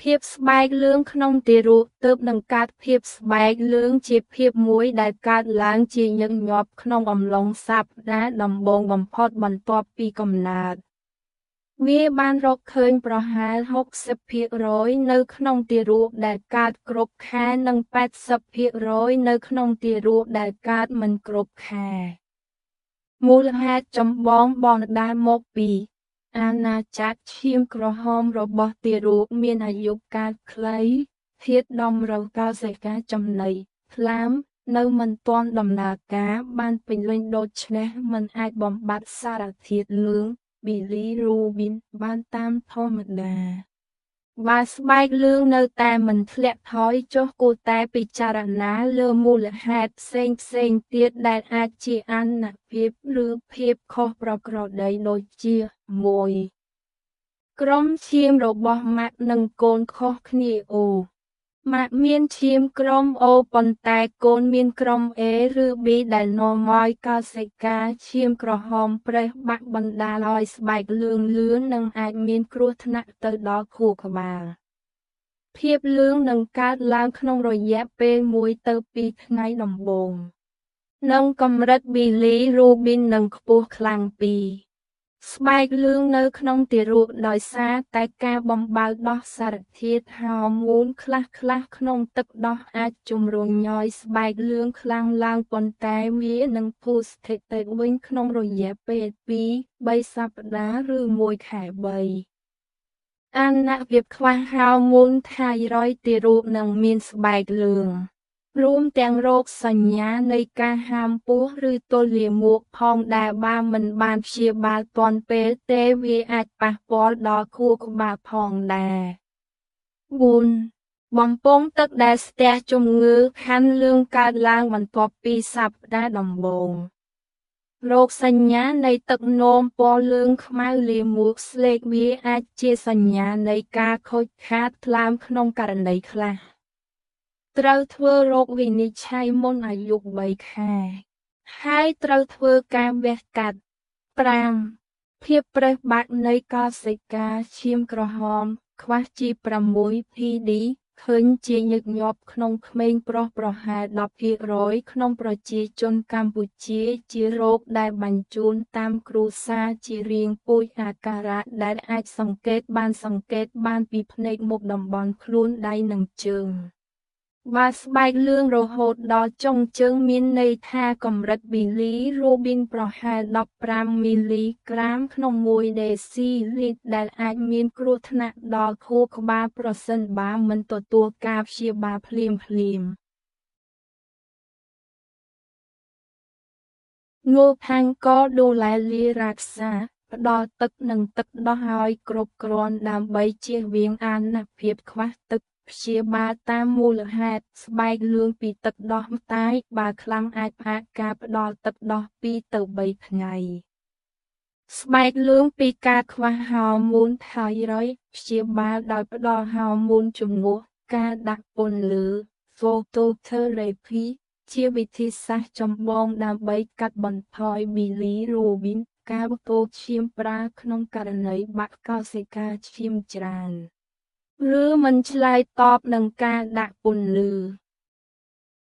ភាពស្បែកលឿងក្នុងទារកទើបនឹងកើតភាពស្បែកលឿងជាភាពមួយដែលកើតឡើងជាញឹកញាប់ក្នុងអំឡុងសប្តាហ៍ដំបូងបំផុតបន្ទាប់ពីកំណើតវាបានរកឃើញប្រហែល 60% នៅក្នុងទារកដែលកើតគ្រប់ខែនិង 80% នៅក្នុងទារកដែលកើតមិនគ្រប់ខែមូលហេតុចម្បងបណ្ដាលមកពីអាណាចក្រឈាមក្រហមរបស់ទារកមានអាយុកាលខ្លីធាតុតម្រូវកោសិកាចំណីថ្លើមនៅមិនទាន់ដំណើរការបានពេញលេញដូច្នេះមិនអាចបំបត្តិសារធាតុលឿងប៊ីលីរូប៊ីនបានតាមធម្មតាបើស្បែកលឿងនៅតែមិនធ្លាក់ថយចុះគួរតែពិចារណាលើមូលហេតុផ្សេងទៀតដែលអាចជាអានភាពឬភាពខុសប្រក្រតីដូចជា 1. ក្រុមឈាមរបស់ម៉ាក់និងកូនខុសគ្នាអូម៉ាក់មានឈាមក្រុមអូប៉ុន្តែកូនមានក្រុម A ឬ B ដែលនាំឲ្យកោសិកាឈាមក្រហមប្រេះបាក់បណ្ដាលឲ្យស្បែកលឿងលឿននិងអាចមានគ្រោះថ្នាក់ទៅដល់ខួរក្បាលភាពលឿងនឹងកើតឡើងក្នុងរយៈពេល1 ទៅ 2 ថ្ងៃដំបូងនិងកម្រិតប៊ីលីរូប៊ីននឹងខ្ពស់ខ្លាំងពីស្បែកលឿងនៅក្នុងទារកដោយសារតែការបំបៅដោះសារធាតុហោមូនខ្លះៗក្នុងទឹកដោះអាចជំរុញឲ្យស្បែកលឿងខ្លាំងឡើងប៉ុន្តែវានឹងពុះស្ថិតិវិញក្នុងរយៈពេល2-3 សប្តាហ៍ឬ1 ខែ 3 អានភាពខ្វះហោមូនថាយរ៉ុយដទារកនឹងមានស្បែកលឿងរួមទាំងរោគសញ្ញានៃការហាមពោះឬទល់លាមកផងដែលបើមិនបានព្យាបាលទាន់ពេលទេវាអាចប៉ះពាល់ដល់ខួរក្បាលផងដែរ 4. បំពង់ទឹកដែលស្ទះជំងឺខាន់លឿងកើតឡើងបន្ទាប់ពីសប្តាហ៍ដំបូងរោគសញ្ញានៃទឹកនោមពណ៌លឿងខ្មៅលាមកស្លេកវាអាចជាសញ្ញានៃការខូចខាតថ្លើមក្នុងករណីខ្លះត្រូវធ្វើរោគវិនិច្ឆ័យមុនអាយុ 3 ខែហើយត្រូវធ្វើការវះកាត់ 5. ភាពប្រេះបាក់នៃកោសិកាឈាមក្រហមខ្វះ G6 PD ឃើញជាញឹកញាប់ក្នុងក្មេងប្រុសប្រហែល 10% ក្នុងប្រជាជនកម្ពុជាជារោគដែលបញ្ជូនតាមគ្រួសារជារាងពូជអាការៈដែលអាចសង្កេតបានពីភ្នែកមុខតំបន់ខ្លួនដៃនិងជើងបើស្បែកលឿងរហូតដល់ចុងជើងមានន័យថាកម្រិតប៊ីលីរូប៊ីនប្រហែល 15 មីលីក្រាមក្នុង1 ដេស៊ីលីត្រដែលអាចមានគ្រោះថ្នាក់ដល់ខួរក្បាលប្រសិនបើមិនទទួលការព្យាបាលភ្លាមៗងូផាំងក៏ดูแลលារក្សាផ្ដល់ទឹកនិងទឹកដោះឲ្យគ្រប់គ្រាន់ដើម្បីជៀសវាងអានភាពខ្វះទឹកព្យាបាលតាមមូលហេតុស្បែកលឿងពីទឹកដោះម្តាយបើខ្លាំងអាចផ្អាកការផ្ដល់ទឹកដោះ 2 ទៅ 3 ថ្ងៃស្បែកលឿងពីការខ្វះហោមូនថាយរ៉ុយព្យាបាលដោយផ្ដល់ហោមូនជំនួសការដាក់ពន្លឺ Phototherapy ជាវិធីសាស្ត្រចម្បងដើម្បីកាត់បន្ថយប៊ីលីរូប៊ីនការបូតឈាមប្រើក្នុងករណីបាក់កោសិកាឈាមច្រើនឬមិនឆ្លើយតបនឹងការដាក់ពន្លឺ